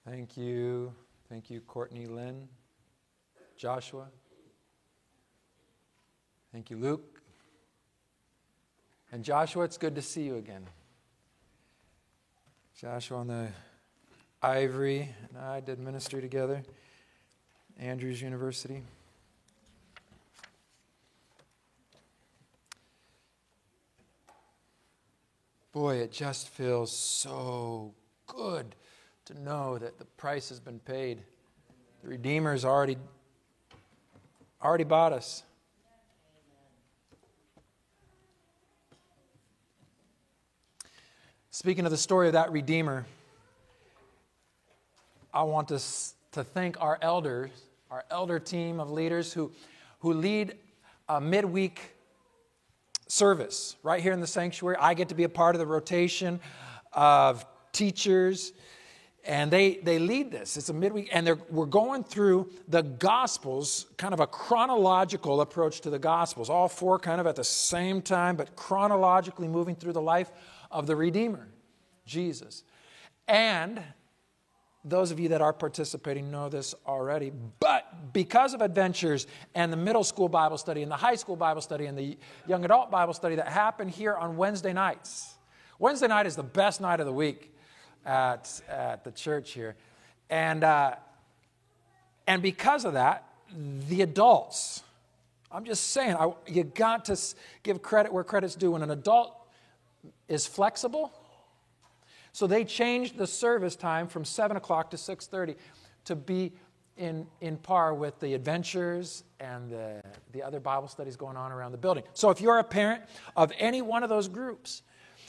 Thank you. Thank you, Courtney, Lynn, Joshua. Thank you, Luke. And Joshua, it's good to see you again. Joshua on the Ivory and I did ministry together. Andrews University. Boy, it just feels so good to know that the price has been paid. The Redeemer's already bought us. Speaking of the story of that Redeemer, I want us to thank our elders, our elder team of leaders who lead a midweek service right here in the sanctuary. I get to be a part of the rotation of teachers, and they lead this. It's a midweek, and we're going through the Gospels, kind of a chronological approach to the Gospels, all four kind of at the same time, but chronologically moving through the life of the Redeemer, Jesus. And those of you that are participating know this already, but because of Adventures and the middle school Bible study and the high school Bible study and the young adult Bible study that happen here on Wednesday nights. Wednesday night is the best night of the week at the church here. And because of that, the adults, I'm just saying, you got to give credit where credit's due. When an adult is flexible, so they changed the service time from 7 o'clock to 6:30 to be in par with the Adventures and the other Bible studies going on around the building. So if you're a parent of any one of those groups,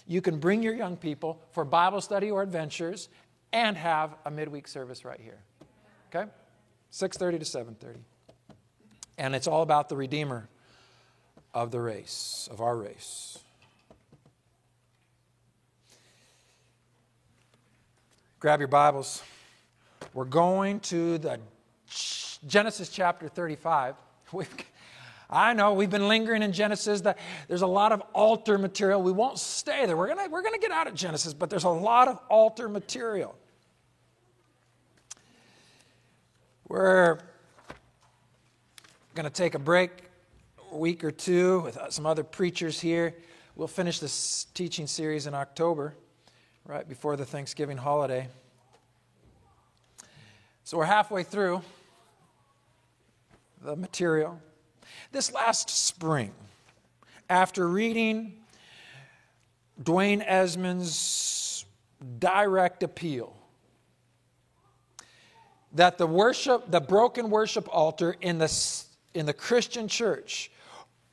you can bring your young people for Bible study or Adventures and have a midweek service right here. Okay? 6:30 to 7:30. And it's all about the Redeemer of the race, of our race. Grab your Bibles. We're going to the Genesis chapter 35. I know we've been lingering in Genesis. There's a lot of altar material. We won't stay there. We're gonna get out of Genesis, but there's a lot of altar material. We're going to take a break, a week or two, with some other preachers here. We'll finish this teaching series in October, right before the Thanksgiving holiday. So we're halfway through the material. This last spring, after reading Dwayne Esmond's direct appeal that the broken worship altar in the Christian church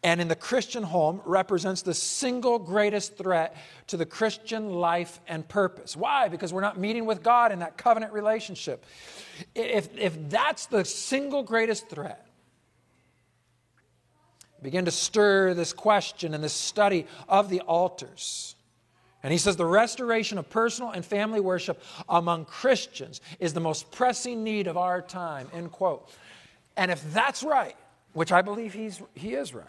and in the Christian home represents the single greatest threat to the Christian life and purpose. Why? Because we're not meeting with God in that covenant relationship. If that's the single greatest threat, begin to stir this question and this study of the altars. And he says the restoration of personal and family worship among Christians is the most pressing need of our time, end quote. And if that's right, which I believe he is right,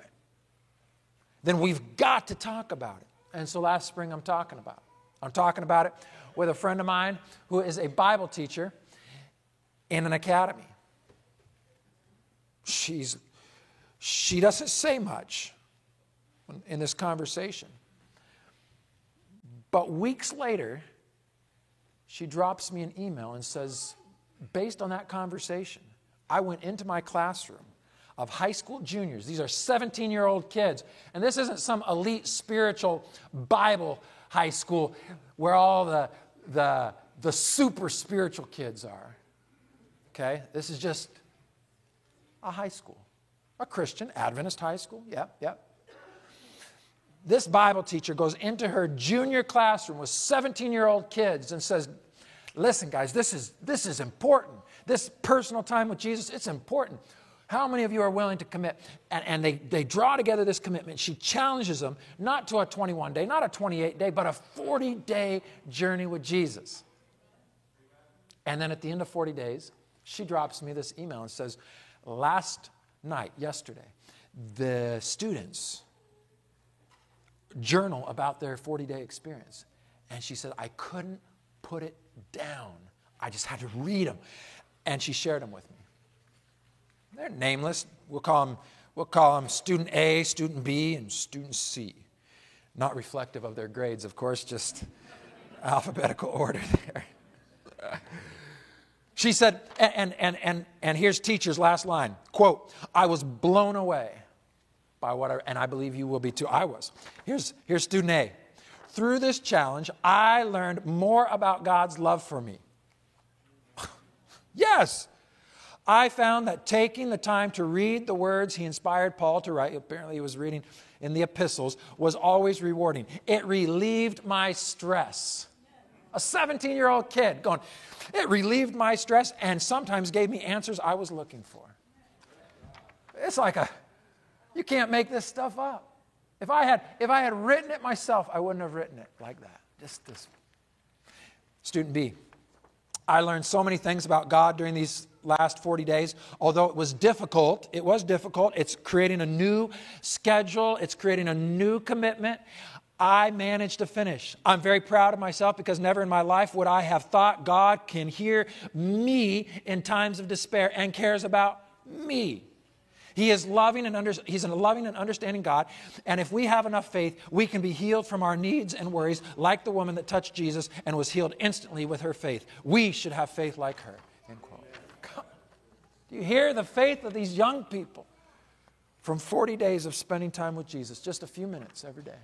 then we've got to talk about it. And so last spring I'm talking about it with a friend of mine who is a Bible teacher in an academy. She doesn't say much in this conversation. But weeks later, she drops me an email and says, based on that conversation, I went into my classroom of high school juniors. These are 17-year-old kids. And this isn't some elite spiritual Bible high school where all the super spiritual kids are. Okay? This is just a high school. A Christian Adventist high school. Yep. This Bible teacher goes into her junior classroom with 17-year-old kids and says, listen, guys, this is important. This personal time with Jesus, it's important. How many of you are willing to commit? And they draw together this commitment. She challenges them not to a 21-day, not a 28-day, but a 40-day journey with Jesus. And then at the end of 40 days, she drops me this email and says, last night, yesterday, the students journal about their 40-day experience. And she said, I couldn't put it down. I just had to read them. And she shared them with me. They're nameless. We'll call them student A, student B, and student C. Not reflective of their grades, of course, just alphabetical order there. She said, and here's teacher's last line, quote, I was blown away by and I believe you will be too. I was. Here's student A. Through this challenge, I learned more about God's love for me. Yes. I found that taking the time to read the words he inspired Paul to write, apparently he was reading in the epistles, was always rewarding. It relieved my stress. A 17-year-old kid going, it relieved my stress and sometimes gave me answers I was looking for. It's like you can't make this stuff up. If I had written it myself, I wouldn't have written it like that. Just this. Student B. I learned so many things about God during these last 40 days. Although it was difficult. It's creating a new schedule. It's creating a new commitment. I managed to finish. I'm very proud of myself because never in my life would I have thought God can hear me in times of despair and cares about me. He's a loving and understanding God. And if we have enough faith, we can be healed from our needs and worries like the woman that touched Jesus and was healed instantly with her faith. We should have faith like her. End quote. Do you hear the faith of these young people from 40 days of spending time with Jesus? Just a few minutes every day.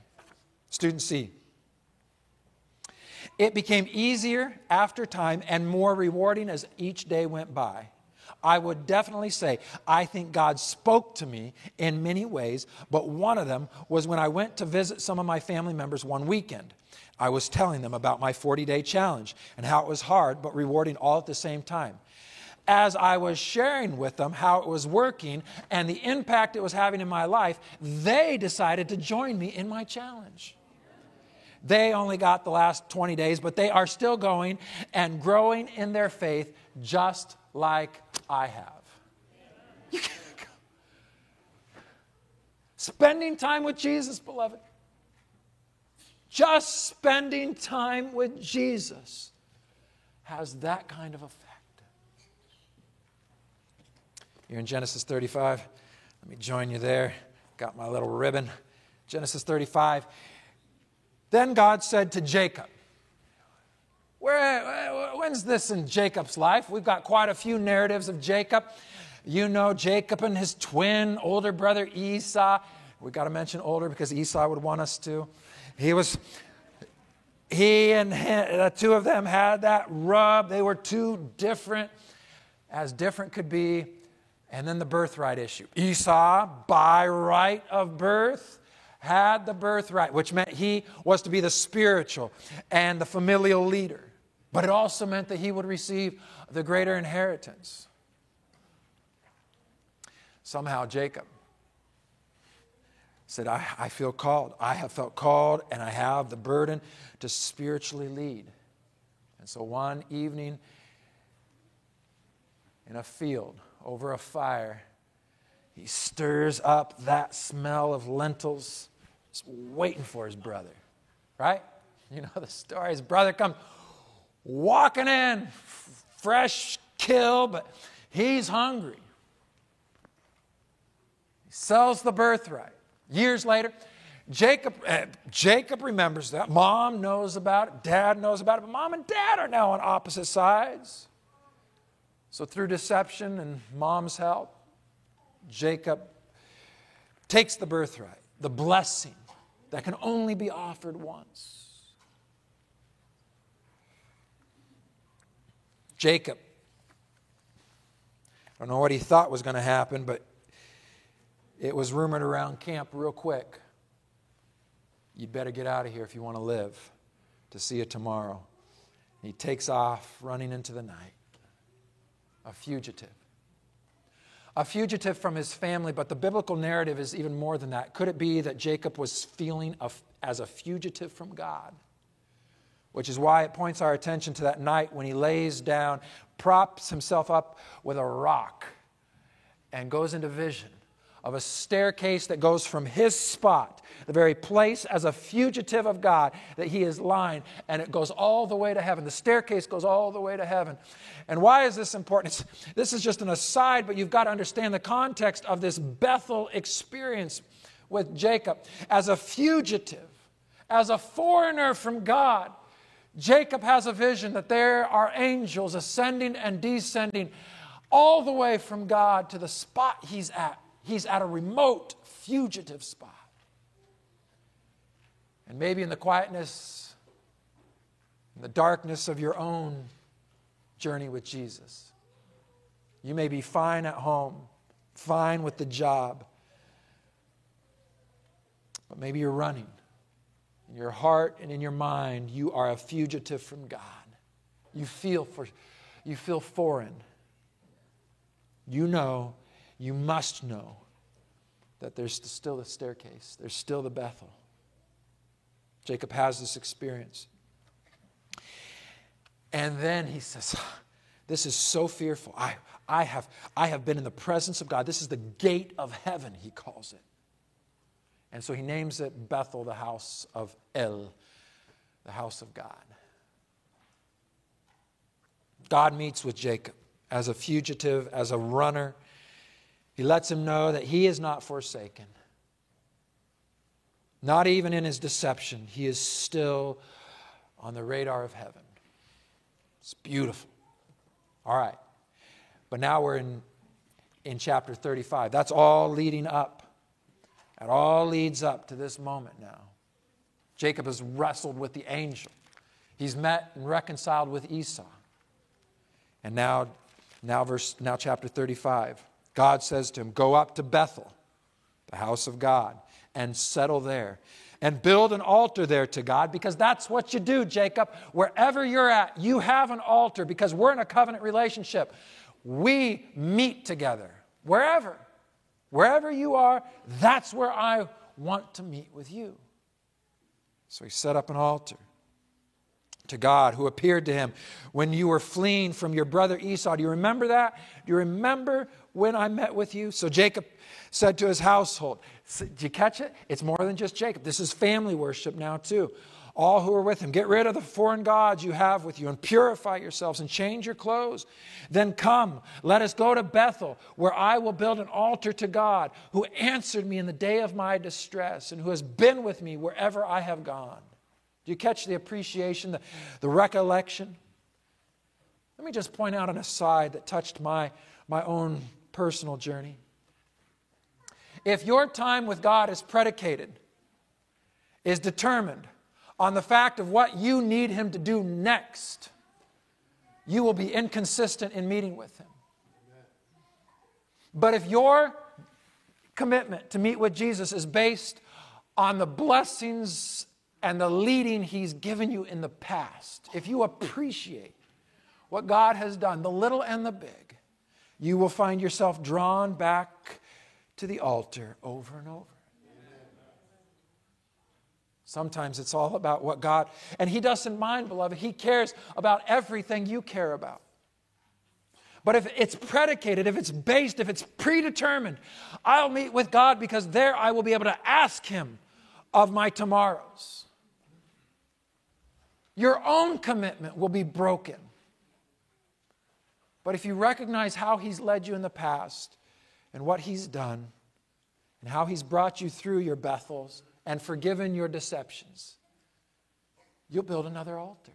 Student C. It became easier after time and more rewarding as each day went by. I would definitely say I think God spoke to me in many ways, but one of them was when I went to visit some of my family members one weekend. I was telling them about my 40-day challenge and how it was hard but rewarding all at the same time. As I was sharing with them how it was working and the impact it was having in my life, they decided to join me in my challenge. They only got the last 20 days, but they are still going and growing in their faith just like I have. You can't go. Spending time with Jesus, beloved. Just spending time with Jesus has that kind of effect. You're in Genesis 35. Let me join you there. Got my little ribbon. Genesis 35. Then God said to Jacob, when's this in Jacob's life? We've got quite a few narratives of Jacob. You know Jacob and his twin older brother Esau. We've got to mention older because Esau would want us to. He and the two of them had that rub. They were two different, as different could be. And then the birthright issue. Esau, by right of birth, had the birthright, which meant he was to be the spiritual and the familial leader. But it also meant that he would receive the greater inheritance. Somehow Jacob said, I feel called. I have felt called and I have the burden to spiritually lead. And so one evening in a field over a fire, he stirs up that smell of lentils, just waiting for his brother, right? You know the story. His brother comes walking in, fresh kill, but he's hungry. He sells the birthright. Years later, Jacob remembers that. Mom knows about it. Dad knows about it. But Mom and Dad are now on opposite sides. So through deception and Mom's help, Jacob takes the birthright, the blessing that can only be offered once. Jacob, I don't know what he thought was going to happen, but it was rumored around camp real quick. You'd better get out of here if you want to live to see it tomorrow. He takes off running into the night. A fugitive. A fugitive from his family, but the biblical narrative is even more than that. Could it be that Jacob was feeling as a fugitive from God? Which is why it points our attention to that night when he lays down, props himself up with a rock, and goes into vision of a staircase that goes from his spot, the very place as a fugitive of God that he is lying, and it goes all the way to heaven. The staircase goes all the way to heaven. And why is this important? This is just an aside, but you've got to understand the context of this Bethel experience with Jacob. As a fugitive, as a foreigner from God, Jacob has a vision that there are angels ascending and descending all the way from God to the spot he's at. He's at a remote, fugitive spot. And maybe in the quietness, in the darkness of your own journey with Jesus, you may be fine at home, fine with the job, but maybe you're running. In your heart and in your mind, you are a fugitive from God. You feel foreign. You know, you must know that there's still the staircase. There's still the Bethel. Jacob has this experience. And then he says, this is so fearful. I have been in the presence of God. This is the gate of heaven, he calls it. And so he names it Bethel, the house of El, the house of God. God meets with Jacob as a fugitive, as a runner. He lets him know that he is not forsaken. Not even in his deception, he is still on the radar of heaven. It's beautiful. All right. But now we're in chapter 35. That's all leading up. It all leads up to this moment now. Jacob has wrestled with the angel. He's met and reconciled with Esau. And now chapter 35. God says to him, go up to Bethel, the house of God, and settle there. And build an altar there to God, because that's what you do, Jacob. Wherever you're at, you have an altar, because we're in a covenant relationship. We meet together. Wherever you are, that's where I want to meet with you. So he set up an altar to God, who appeared to him when you were fleeing from your brother Esau. Do you remember that? Do you remember when I met with you? So Jacob said to his household, did you catch it? It's more than just Jacob. This is family worship now too. All who are with him, get rid of the foreign gods you have with you and purify yourselves and change your clothes. Then come, let us go to Bethel, where I will build an altar to God, who answered me in the day of my distress and who has been with me wherever I have gone. Do you catch the appreciation, the recollection? Let me just point out an aside that touched my own personal journey. If your time with God is determined on the fact of what you need Him to do next, you will be inconsistent in meeting with Him. But if your commitment to meet with Jesus is based on the blessings and the leading He's given you in the past, if you appreciate what God has done, the little and the big, you will find yourself drawn back to the altar over and over. Sometimes it's all about what God, and He doesn't mind, beloved. He cares about everything you care about. But if it's predicated, if it's based, if it's predetermined, I'll meet with God because there I will be able to ask Him of my tomorrows. Your own commitment will be broken. But if you recognize how He's led you in the past and what He's done and how He's brought you through your Bethels and forgiven your deceptions, you'll build another altar.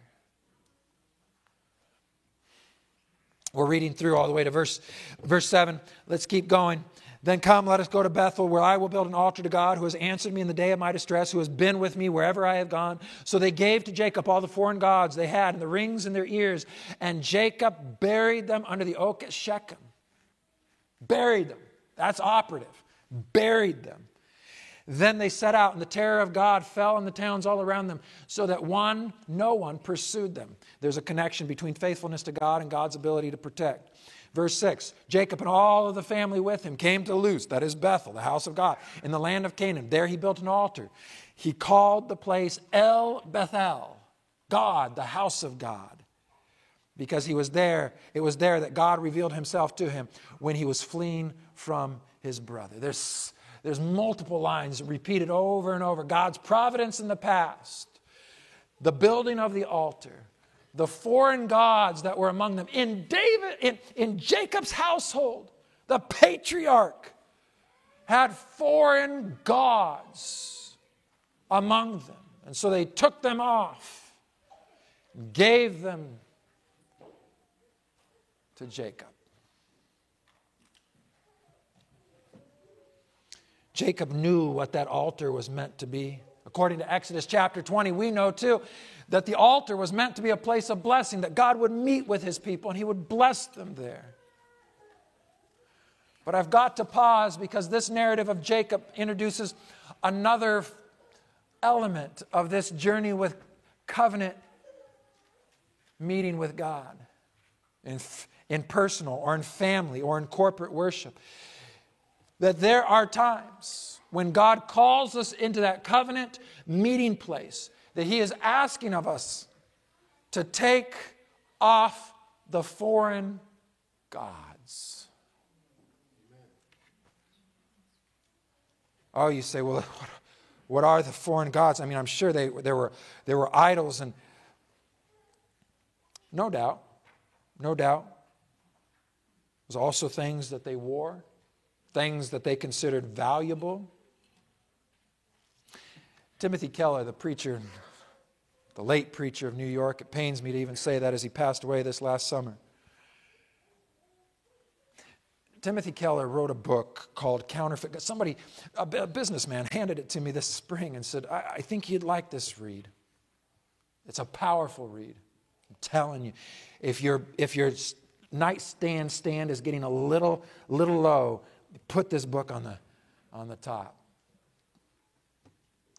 We're reading through all the way to verse 7. Let's keep going. Then come, let us go to Bethel, where I will build an altar to God, who has answered me in the day of my distress, who has been with me wherever I have gone. So they gave to Jacob all the foreign gods they had and the rings in their ears. And Jacob buried them under the oak at Shechem. Buried them. That's operative. Buried them. Then they set out, and the terror of God fell on the towns all around them, so that no one pursued them. There's a connection between faithfulness to God and God's ability to protect. Verse 6, Jacob and all of the family with him came to Luz, that is Bethel, the house of God, in the land of Canaan. There he built an altar. He called the place El Bethel, God, the house of God. because he was there. It was there that God revealed himself to him when he was fleeing from his brother. There's multiple lines repeated over and over. God's providence in the past, the building of the altar, the foreign gods that were among them. In Jacob's household, the patriarch had foreign gods among them. And so they took them off, gave them to Jacob. Jacob knew what that altar was meant to be. According to Exodus chapter 20, we know too that the altar was meant to be a place of blessing, that God would meet with his people and he would bless them there. But I've got to pause because this narrative of Jacob introduces another element of this journey with covenant meeting with God in personal or in family or in corporate worship. That there are times when God calls us into that covenant meeting place, that he is asking of us to take off the foreign gods. Oh, you say, well, what are the foreign gods? I mean, I'm sure there were idols, and no doubt. There's also things that they wore, things that they considered valuable. Timothy Keller, the preacher, the late preacher of New York, it pains me to even say that as he passed away this last summer. Timothy Keller wrote a book called Counterfeit. Somebody, a businessman, handed it to me this spring and said, I think you'd like this read. It's a powerful read. I'm telling you. If your nightstand stand is getting a little low, put this book on the top.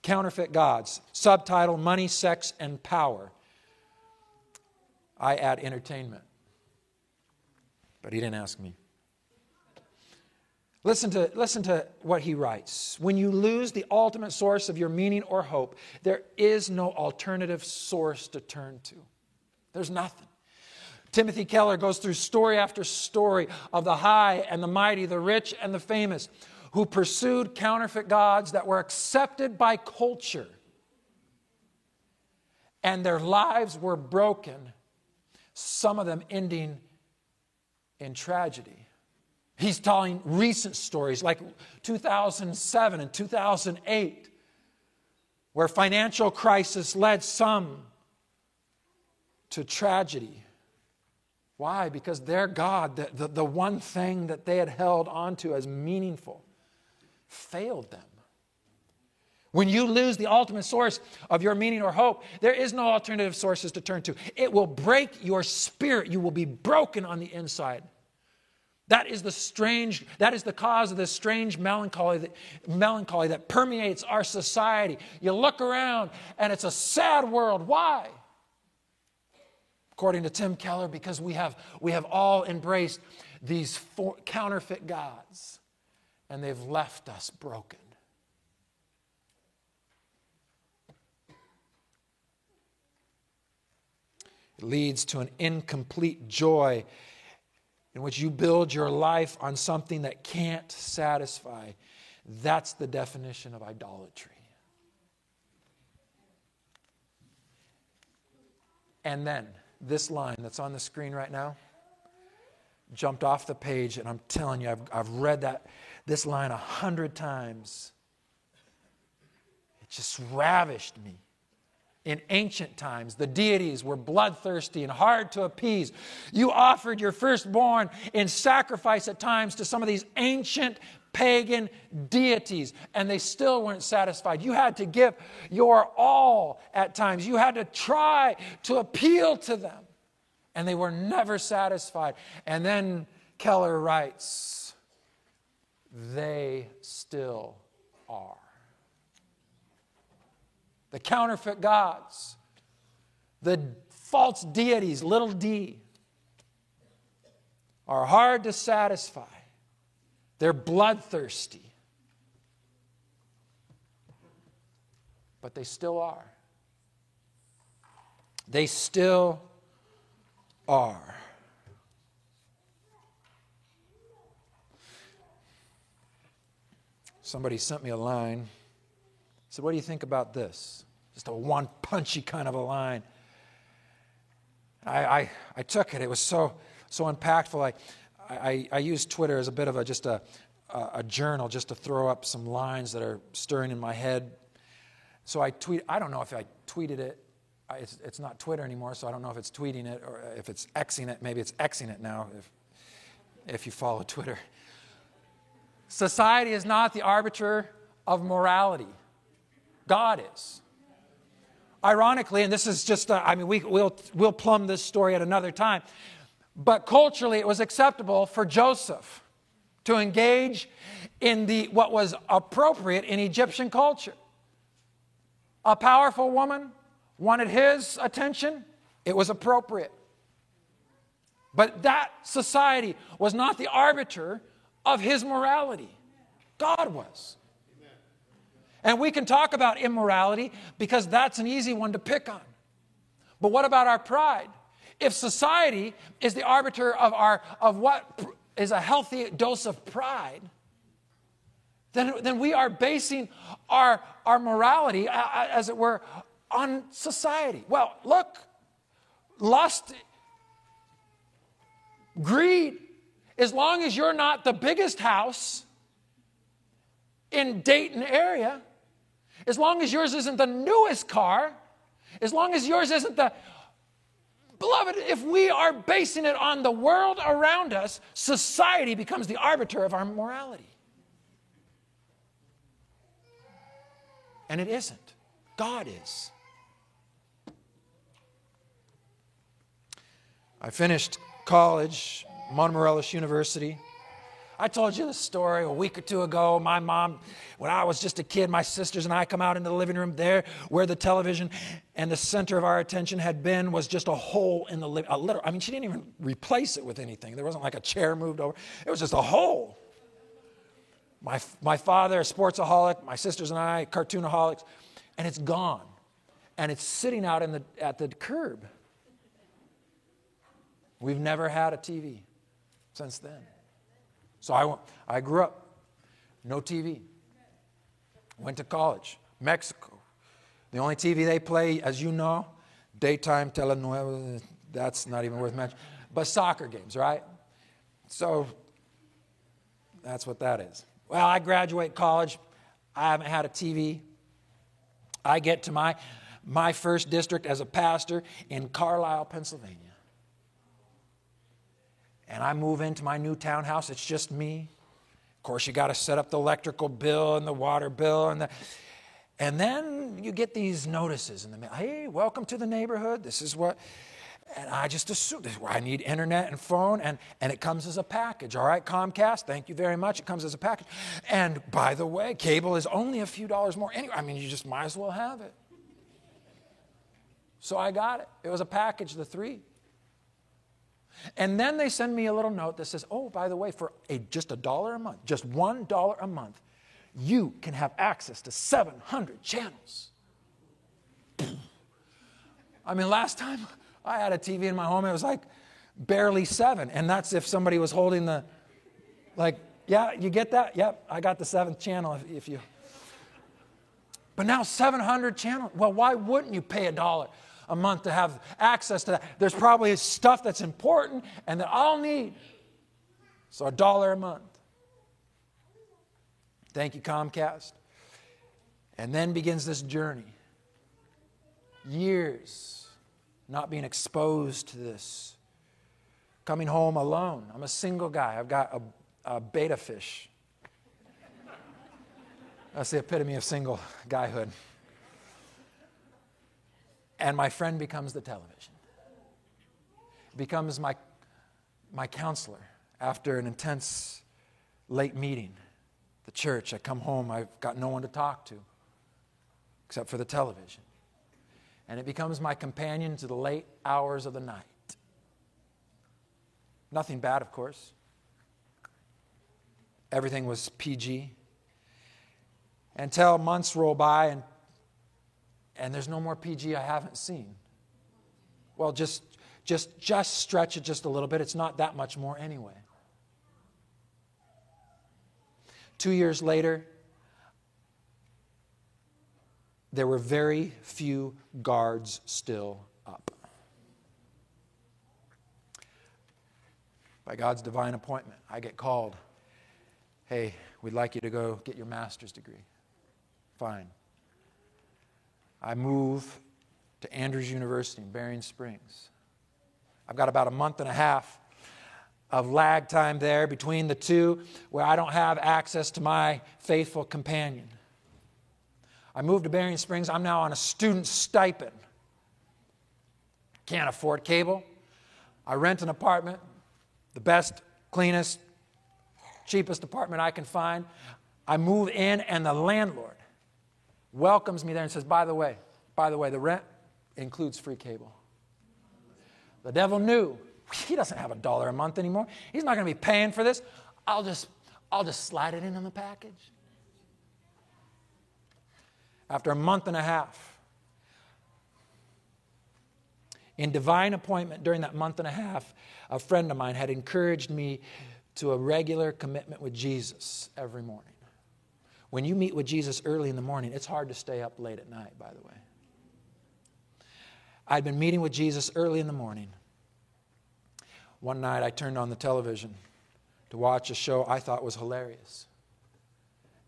Counterfeit Gods. Subtitle, Money, Sex, and Power. I add entertainment. But he didn't ask me. Listen to what he writes. When you lose the ultimate source of your meaning or hope, there is no alternative source to turn to. There's nothing. Timothy Keller goes through story after story of the high and the mighty, the rich and the famous, who pursued counterfeit gods that were accepted by culture. And their lives were broken, some of them ending in tragedy. He's telling recent stories like 2007 and 2008, where financial crisis led some to tragedy. Why? Because their God, the one thing that they had held onto as meaningful, failed them. When you lose the ultimate source of your meaning or hope, there is no alternative sources to turn to. It will break your spirit. You will be broken on the inside. That is the cause of this strange melancholy that permeates our society. You look around and it's a sad world. Why? According to Tim Keller, because we have all embraced these counterfeit gods, and they've left us broken. It leads to an incomplete joy in which you build your life on something that can't satisfy. That's the definition of idolatry. And then, this line that's on the screen right now jumped off the page, and I'm telling you, I've read this line 100 times. It just ravished me. In ancient times, the deities were bloodthirsty and hard to appease. You offered your firstborn in sacrifice at times to some of these ancient pagan deities, and they still weren't satisfied. You had to give your all at times. You had to try to appeal to them, and they were never satisfied. And then Keller writes, they still are. The counterfeit gods, the false deities, little d, are hard to satisfy. They're bloodthirsty. But they still are. They still are. Somebody sent me a line. Said, what do you think about this? Just a one punchy kind of a line. I took it. It was so impactful. I used Twitter as a bit of a journal just to throw up some lines that are stirring in my head. So I don't know if I tweeted it. It's not Twitter anymore, so I don't know if it's tweeting it or if it's Xing it. Maybe it's Xing it now if you follow Twitter. Society is not the arbiter of morality. God is. Ironically, and this is just, we'll plumb this story at another time, but culturally it was acceptable for Joseph to engage in what was appropriate in Egyptian culture. A powerful woman wanted his attention. It was appropriate. But that society was not the arbiter of his morality. God was. And we can talk about immorality because that's an easy one to pick on. But what about our pride? If society is the arbiter of what is a healthy dose of pride, then we are basing our morality, as it were, on society. Well, look, lust, greed, as long as you're not the biggest house in Dayton area, as long as yours isn't the newest car, as long as yours isn't the... Beloved, if we are basing it on the world around us, society becomes the arbiter of our morality. And it isn't. God is. I finished college, Mount Morelos University. I told you the story a week or two ago. My mom, when I was just a kid, my sisters and I come out into the living room there where the television and the center of our attention had been was just a hole in the living room. She didn't even replace it with anything. There wasn't like a chair moved over. It was just a hole. My father, a sportsaholic, my sisters and I, cartoonaholics, and it's gone. And it's sitting out at the curb. We've never had a TV since then. So I grew up, no TV. Went to college, Mexico. The only TV they play, as you know, daytime telenovela, that's not even worth mentioning. But soccer games, right? So that's what that is. Well, I graduate college. I haven't had a TV. I get to my first district as a pastor in Carlisle, Pennsylvania. And I move into my new townhouse. It's just me. Of course, you got to set up the electrical bill and the water bill. And then you get these notices in the mail. Hey, welcome to the neighborhood. This is what... And I just assume I need internet and phone, and it comes as a package. All right, Comcast, thank you very much. It comes as a package. And by the way, cable is only a few dollars more. Anyway, you just might as well have it. So I got it. It was a package, the 3. And then they send me a little note that says, oh, by the way, for just $1 a month, just $1 a month, you can have access to 700 channels. Last time I had a TV in my home, it was like barely 7. And that's if somebody was holding yeah, you get that? Yep, I got the 7th channel if you... But now 700 channels. Well, why wouldn't you pay $1 a month to have access to that? There's probably stuff that's important and that I'll need. So $1 a month. Thank you, Comcast. And then begins this journey. Years not being exposed to this. Coming home alone. I'm a single guy. I've got a beta fish. That's the epitome of single guyhood. And my friend becomes the television. Becomes my counselor after an intense late meeting. The church, I come home, I've got no one to talk to except for the television. And it becomes my companion to the late hours of the night. Nothing bad, of course. Everything was PG. Until months roll by and there's no more PG I haven't seen. Well, just Just stretch it just a little bit. It's not that much more anyway. 2 years later, there were very few guards still up. By God's divine appointment, I get called. Hey, we'd like you to go get your master's degree. Fine. I move to Andrews University in Berrien Springs. I've got about a month and a half of lag time there between the two where I don't have access to my faithful companion. I moved to Berrien Springs. I'm now on a student stipend. Can't afford cable. I rent an apartment, the best, cleanest, cheapest apartment I can find. I move in and the landlord welcomes me there and says, by the way, the rent includes free cable. The devil knew he doesn't have $1 a month anymore. He's not going to be paying for this. I'll just slide it in on the package. After a month and a half, in divine appointment during that month and a half, a friend of mine had encouraged me to a regular commitment with Jesus every morning. When you meet with Jesus early in the morning, it's hard to stay up late at night, by the way. I'd been meeting with Jesus early in the morning. One night I turned on the television to watch a show I thought was hilarious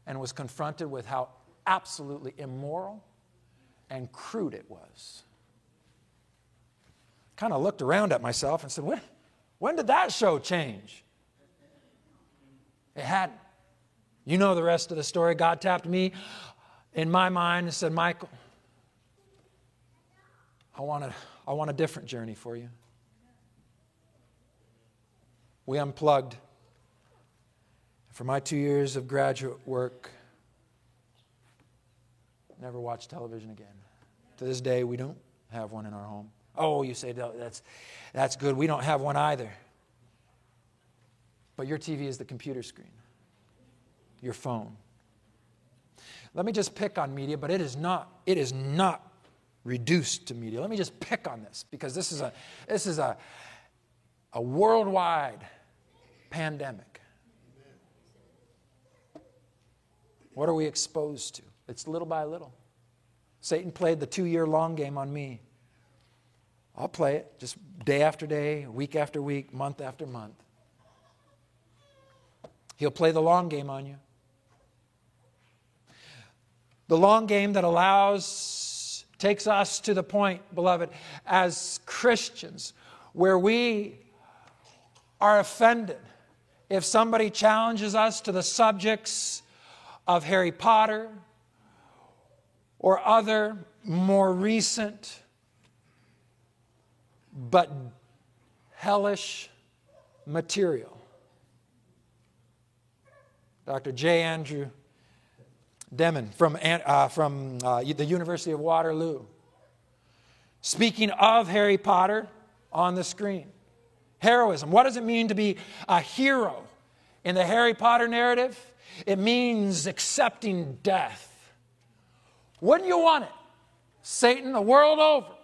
and was confronted with how absolutely immoral and crude it was. Kind of looked around at myself and said, when did that show change? It hadn't. You know the rest of the story. God tapped me in my mind and said, Michael, I want a different journey for you. We unplugged. For my 2 years of graduate work, never watched television again. To this day, we don't have one in our home. Oh, you say, that's good. We don't have one either. But your TV is the computer screen, your phone. Let me just pick on media, but it is not reduced to media. Let me just pick on this because this is a worldwide pandemic. What are we exposed to? It's little by little. Satan played the 2-year long game on me. I'll play it just day after day, week after week, month after month. He'll play the long game on you. The long game that takes us to the point, beloved, as Christians, where we are offended if somebody challenges us to the subjects of Harry Potter or other more recent but hellish material. Dr. J. Andrew Demon from the University of Waterloo, speaking of Harry Potter on the screen. Heroism. What does it mean to be a hero in the Harry Potter narrative? It means accepting death. Wouldn't you want it, Satan, the world over,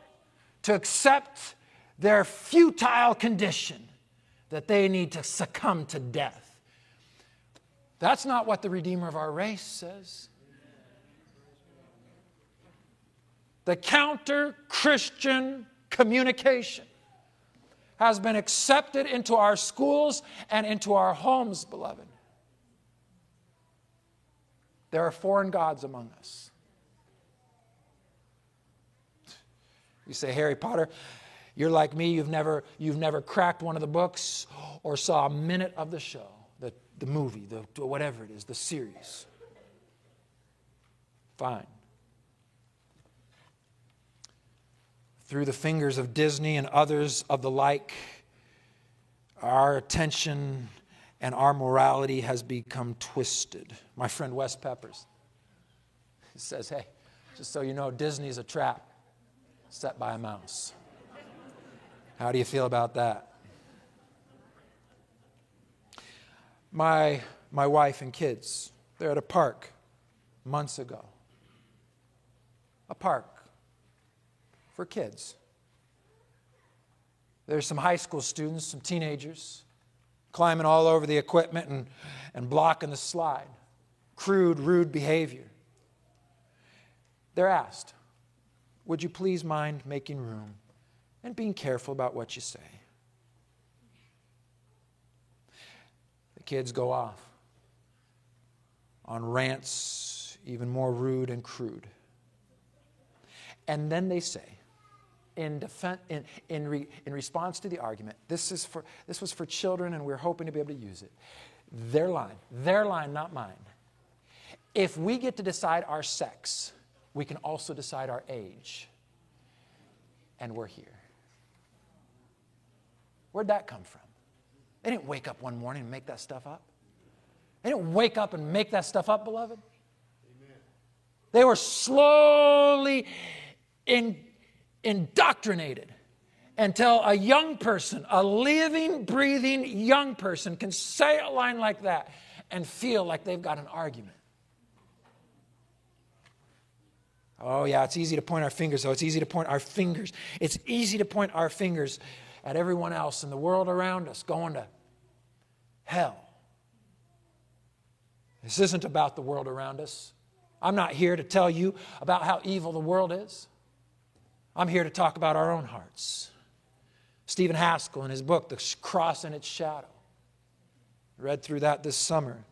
to accept their futile condition that they need to succumb to death? That's not what the Redeemer of our race says. The counter-Christian communication has been accepted into our schools and into our homes, beloved. There are foreign gods among us. You say, Harry Potter, you're like me, you've never cracked one of the books or saw a minute of the show, the movie, the whatever it is, the series. Fine. Through the fingers of Disney and others of the like, our attention and our morality has become twisted. My friend Wes Peppers says, hey, just so you know, Disney's a trap set by a mouse. How do you feel about that? My wife and kids, they're at a park months ago. A park for kids. There's some high school students, some teenagers, climbing all over the equipment and blocking the slide. Crude, rude behavior. They're asked, would you please mind making room and being careful about what you say? The kids go off on rants even more rude and crude. And then they say, in response to the argument, this was for children and we're hoping to be able to use it. Their line, not mine. If we get to decide our sex, we can also decide our age. And we're here. Where'd that come from? They didn't wake up one morning and make that stuff up. They didn't wake up and make that stuff up, beloved. Amen. They were slowly indoctrinated until a young person, a living, breathing young person can say a line like that and feel like they've got an argument. Oh, yeah, it's easy to point our fingers, though. It's easy to point our fingers. It's easy to point our fingers at everyone else in the world around us going to hell. This isn't about the world around us. I'm not here to tell you about how evil the world is. I'm here to talk about our own hearts. Stephen Haskell in his book, The Cross and Its Shadow. I read through that this summer.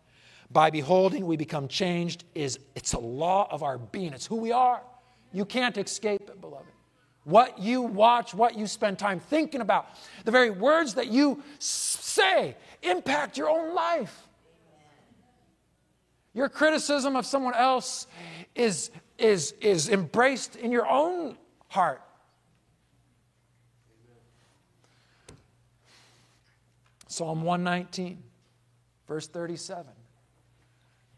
By beholding, we become changed. It's a law of our being. It's who we are. You can't escape it, beloved. What you watch, what you spend time thinking about, the very words that you say impact your own life. Your criticism of someone else is embraced in your own heart. Psalm 119, verse 37.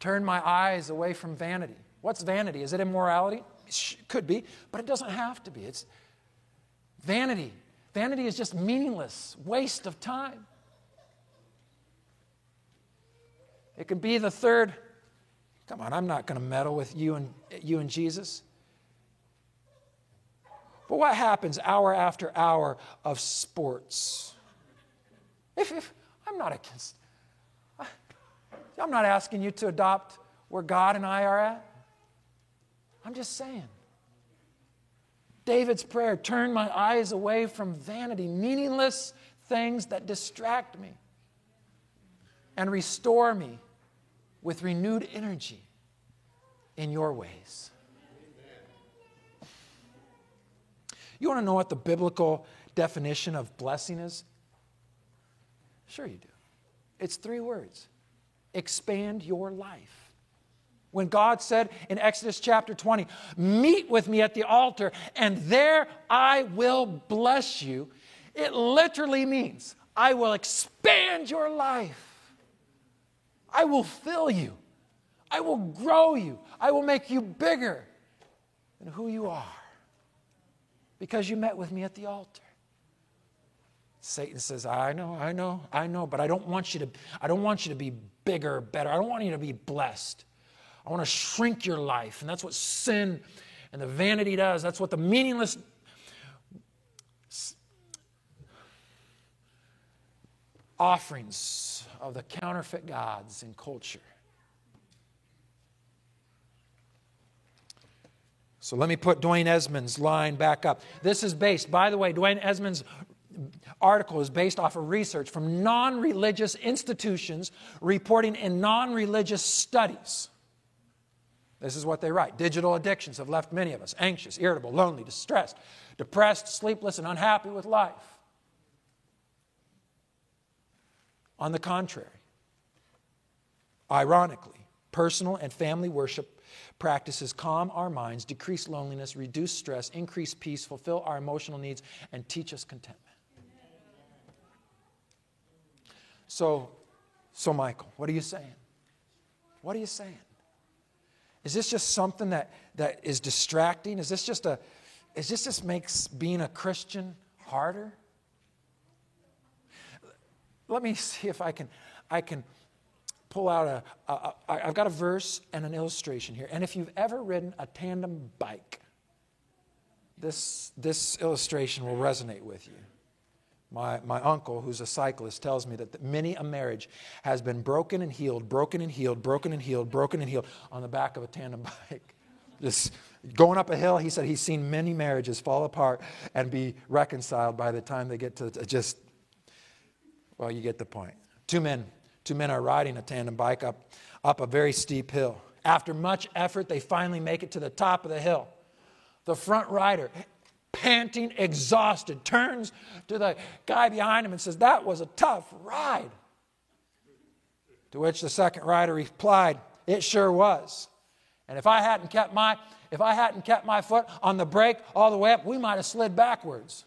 Turn my eyes away from vanity. What's vanity? Is it immorality? It could be, but it doesn't have to be. It's vanity. Vanity is just meaningless, waste of time. It could be the third. Come on, I'm not going to meddle with you and Jesus. But what happens hour after hour of sports? If I'm not against, I'm not asking you to adopt where God and I are at. I'm just saying. David's prayer, turn my eyes away from vanity, meaningless things that distract me, and restore me with renewed energy in your ways. You want to know what the biblical definition of blessing is? Sure you do. It's 3 words. Expand your life. When God said in Exodus chapter 20, meet with me at the altar and there I will bless you, it literally means I will expand your life. I will fill you. I will grow you. I will make you bigger than who you are because you met with me at the altar. Satan says, I know, but I don't want you to be bigger, better. I don't want you to be blessed. I want to shrink your life. And that's what sin and the vanity does. That's what the meaningless offerings of the counterfeit gods in culture. So let me put Dwayne Esmond's line back up. This is based, by the way, Dwayne Esmond's article is based off of research from non-religious institutions reporting in non-religious studies. This is what they write. Digital addictions have left many of us anxious, irritable, lonely, distressed, depressed, sleepless, and unhappy with life. On the contrary, ironically, personal and family worship practices calm our minds, decrease loneliness, reduce stress, increase peace, fulfill our emotional needs, and teach us contentment. So Michael, what are you saying? What are you saying? Is this just something that is distracting? Is this just makes being a Christian harder? Let me see if I can pull out I've got a verse and an illustration here. And if you've ever ridden a tandem bike, this illustration will resonate with you. My uncle, who's a cyclist, tells me that many a marriage has been broken and healed, broken and healed, broken and healed, broken and healed on the back of a tandem bike. Just going up a hill, he said he's seen many marriages fall apart and be reconciled by the time they get to well, you get the point. Two men are riding a tandem bike up a very steep hill. After much effort, they finally make it to the top of the hill. The front rider, panting, exhausted, turns to the guy behind him and says, "That was a tough ride." To which the second rider replied, "It sure was. And if I hadn't kept my foot on the brake all the way up, we might have slid backwards."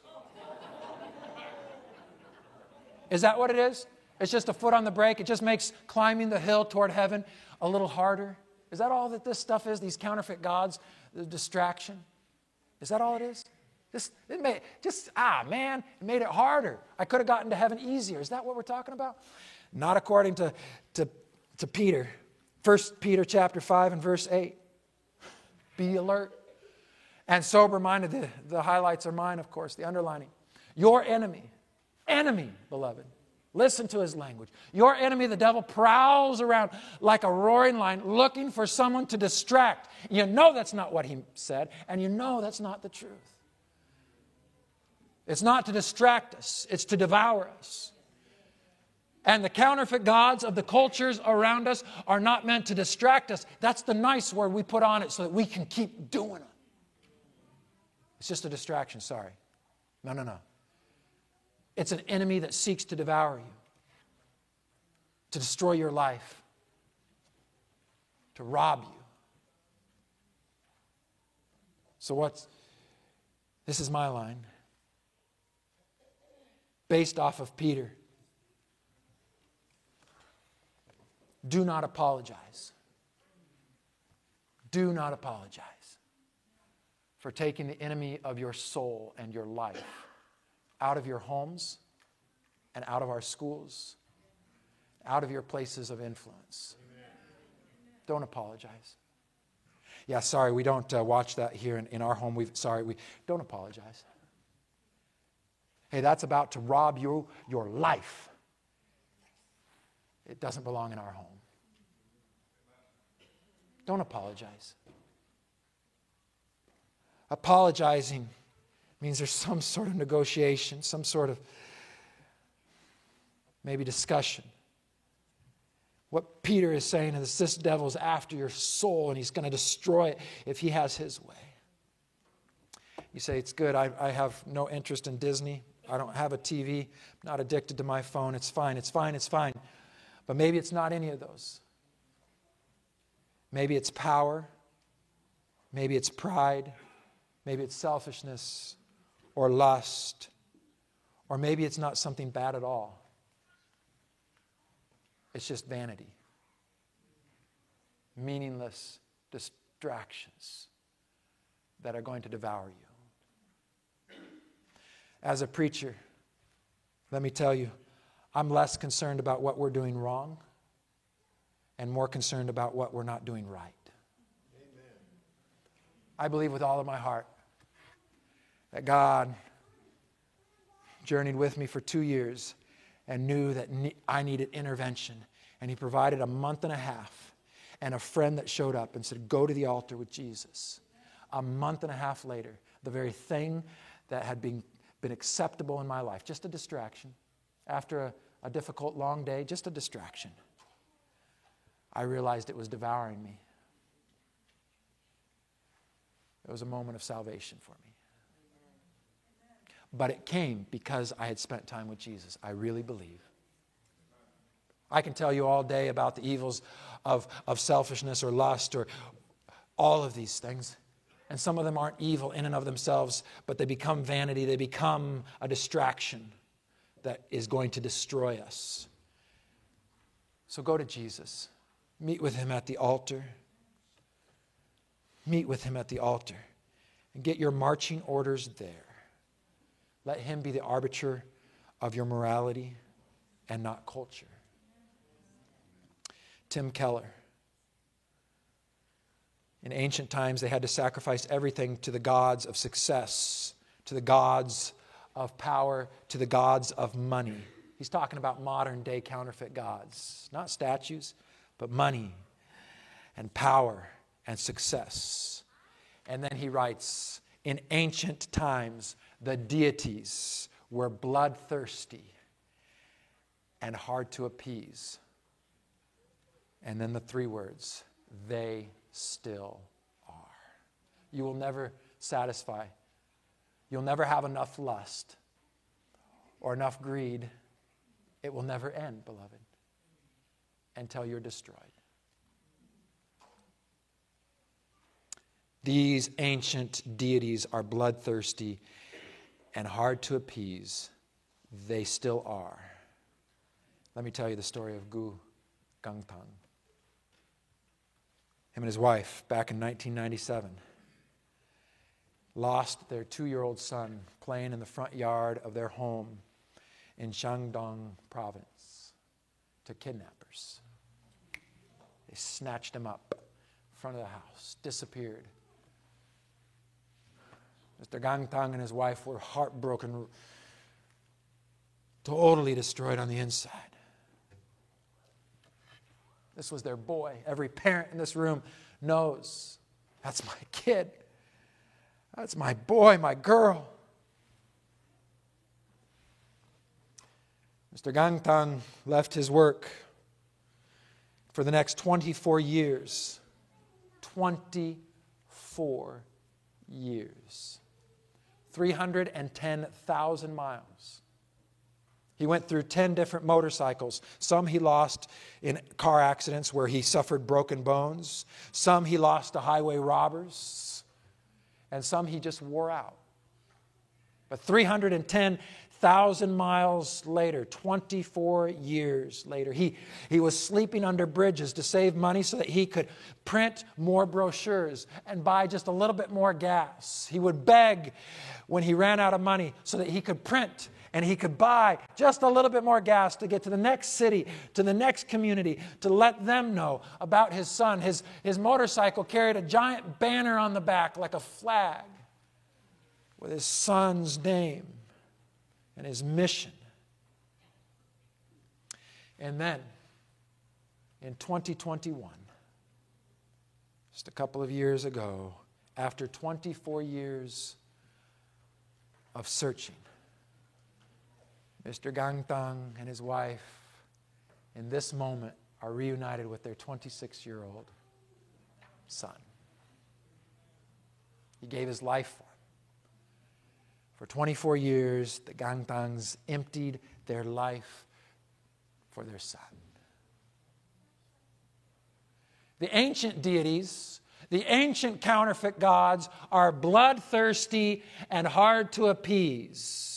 Is that what it is? It's just a foot on the brake. It just makes climbing the hill toward heaven a little harder. Is that all that this stuff is? These counterfeit gods, the distraction? Is that all it is? It made it harder. I could have gotten to heaven easier. Is that what we're talking about? Not according to Peter. 1 Peter chapter 5 and verse 8. Be alert and sober-minded. The highlights are mine, of course, the underlining. Your enemy, beloved. Listen to his language. Your enemy, the devil, prowls around like a roaring lion looking for someone to distract. You know that's not what he said, and you know that's not the truth. It's not to distract us. It's to devour us. And the counterfeit gods of the cultures around us are not meant to distract us. That's the nice word we put on it so that we can keep doing it. It's just a distraction, sorry. No. It's an enemy that seeks to devour you, to destroy your life, to rob you. So this is my line. Based off of Peter. Do not apologize. Do not apologize for taking the enemy of your soul and your life out of your homes and out of our schools, out of your places of influence. Don't apologize. Yeah, sorry, we don't watch that here in our home. We don't apologize. Hey, that's about to rob you your life. It doesn't belong in our home. Don't apologize. Apologizing means there's some sort of negotiation, some sort of maybe discussion. What Peter is saying is this devil's after your soul and he's going to destroy it if he has his way. You say, it's good. I have no interest in Disney. I don't have a TV. I'm not addicted to my phone. It's fine. But maybe it's not any of those. Maybe it's power. Maybe it's pride. Maybe it's selfishness or lust. Or maybe it's not something bad at all. It's just vanity. Meaningless distractions that are going to devour you. As a preacher, let me tell you, I'm less concerned about what we're doing wrong and more concerned about what we're not doing right. Amen. I believe with all of my heart that God journeyed with me for 2 years and knew that I needed intervention. And He provided a month and a half and a friend that showed up and said, go to the altar with Jesus. A month and a half later, the very thing that had been acceptable in my life, just a distraction. After a difficult, long day, just a distraction. I realized it was devouring me. It was a moment of salvation for me. But it came because I had spent time with Jesus. I really believe. I can tell you all day about the evils of selfishness or lust or all of these things. And some of them aren't evil in and of themselves, but they become vanity. They become a distraction that is going to destroy us. So go to Jesus. Meet with Him at the altar. Meet with Him at the altar. And get your marching orders there. Let Him be the arbiter of your morality and not culture. Tim Keller. In ancient times, they had to sacrifice everything to the gods of success, to the gods of power to the gods of money. He's talking about modern day counterfeit gods. Not statues, but money and power and success. And then he writes, in ancient times, the deities were bloodthirsty and hard to appease. And then the three words, they still are. You will never satisfy. You'll never have enough lust or enough greed. It will never end, beloved, until you're destroyed. These ancient deities are bloodthirsty and hard to appease. They still are. Let me tell you the story of Gu Gangtang. Him and his wife, back in 1997, lost their 2-year-old son playing in the front yard of their home in Shandong province to kidnappers. They snatched him up in front of the house, disappeared. Mr. Gangtang and his wife were heartbroken, totally destroyed on the inside. This was their boy. Every parent in this room knows, that's my kid. That's my boy, my girl. Mr. Gangtang left his work for the next 24 years. 24 years. 310,000 miles. He went through 10 different motorcycles. Some he lost in car accidents where he suffered broken bones. Some he lost to highway robbers. And some he just wore out. But 310,000 miles later, 24 years later, he was sleeping under bridges to save money so that he could print more brochures and buy just a little bit more gas. He would beg when he ran out of money so that he could print and he could buy just a little bit more gas to get to the next city, to the next community, to let them know about his son. His motorcycle carried a giant banner on the back like a flag with his son's name and his mission. And then, in 2021, just a couple of years ago, after 24 years of searching, Mr. Gangtang and his wife, in this moment, are reunited with their 26-year-old son. He gave his life for him. For 24 years, the Gangtangs emptied their life for their son. The ancient deities, the ancient counterfeit gods, are bloodthirsty and hard to appease.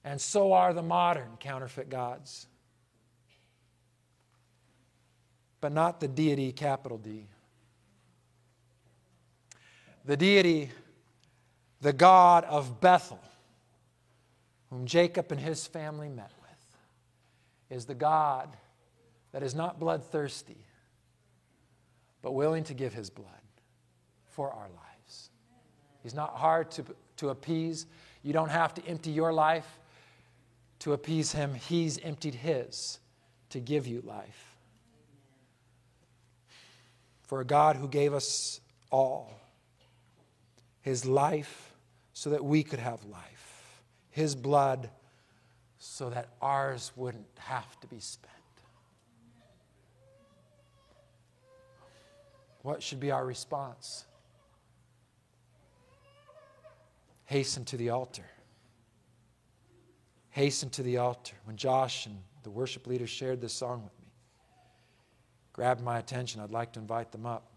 And so are the modern counterfeit gods. But not the deity, capital D. The deity, the God of Bethel, whom Jacob and his family met with, is the God that is not bloodthirsty, but willing to give his blood for our lives. He's not hard to appease. You don't have to empty your life to appease him. He's emptied his to give you life. For a God who gave us all his life so that we could have life, his blood so that ours wouldn't have to be spent. What should be our response? Hasten to the altar. Hasten to the altar. When Josh and the worship leaders shared this song with me, grabbed my attention, I'd like to invite them up.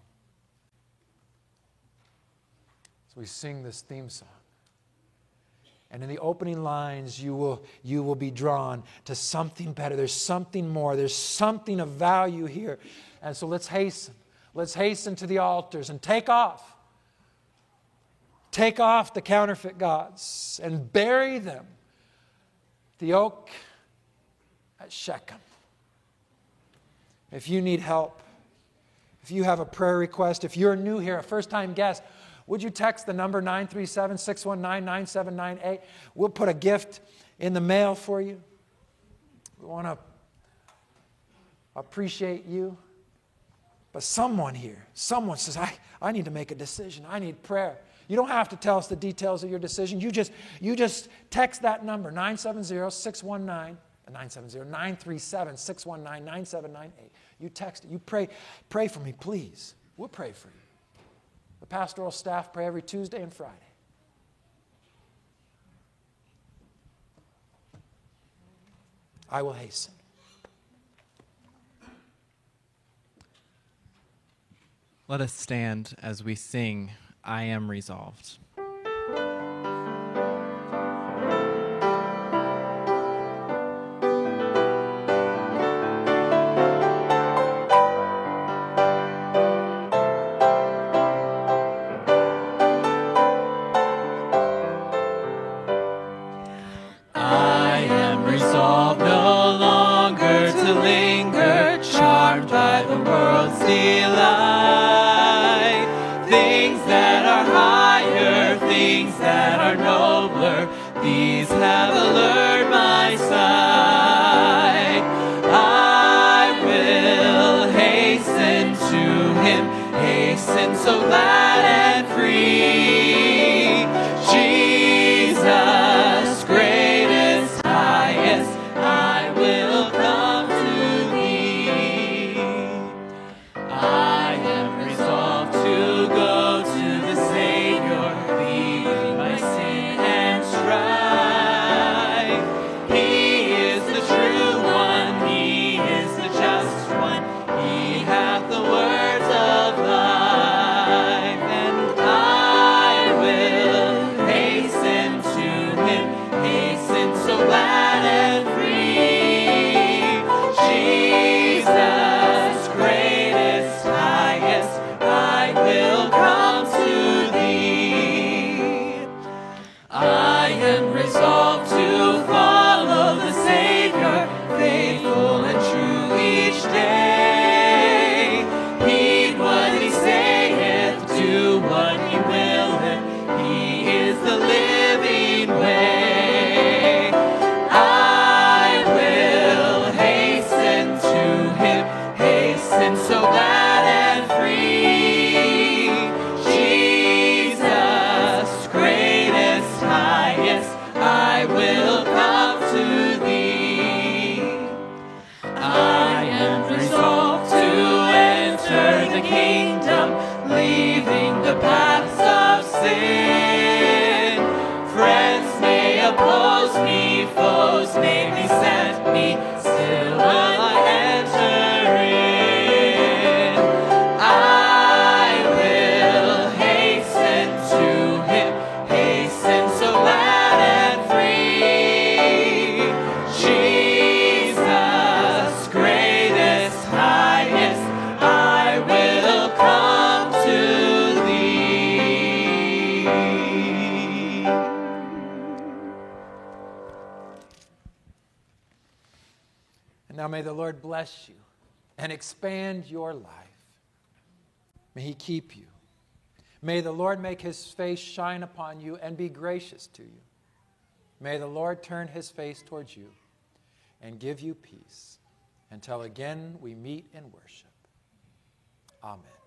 So we sing this theme song. And in the opening lines, you will be drawn to something better. There's something more. There's something of value here. And so let's hasten. Let's hasten to the altars and take off. Take off the counterfeit gods and bury them. The oak at Shechem. If you need help, if you have a prayer request, if you're new here, a first-time guest, would you text the number 937-619-9798? We'll put a gift in the mail for you. We want to appreciate you. But someone says, I need to make a decision. I need prayer. You don't have to tell us the details of your decision. You just text that number, 937-619-9798. You text it. You pray for me, please. We'll pray for you. The pastoral staff pray every Tuesday and Friday. I will hasten. Let us stand as we sing, I Am Resolved. I am resolved no longer to linger, charmed by the world's delight. Things that are higher, things that are nobler, these have allured my sight. I will hasten to him, hasten so glad and free. Jesus, greatest, highest, I will come to thee. I am resolved to go to the Savior, leaving my sin and strife. He is the true one, he is the just one, he hath the words of life. And I will hasten to him, hasten so glad and free. Jesus, greatest, highest, I will come to thee. I am resolved to follow the Savior, faithful and true each day. Heed what he saith, do what he willeth, he is the living way. I will hasten to him, hasten so glad and free. Jesus, greatest, highest, I will come to thee. I am resolved to enter the kingdom, leaving the paths of sin. Friends may oppose me, foes may beset me, still will I enter in. I will hasten to him, hasten so glad and free. Jesus, greatest, highest, I will come to thee. And now may the Lord bless you and expand your life. May he keep you. May the Lord make his face shine upon you and be gracious to you. May the Lord turn his face towards you and give you peace until again we meet in worship. Amen.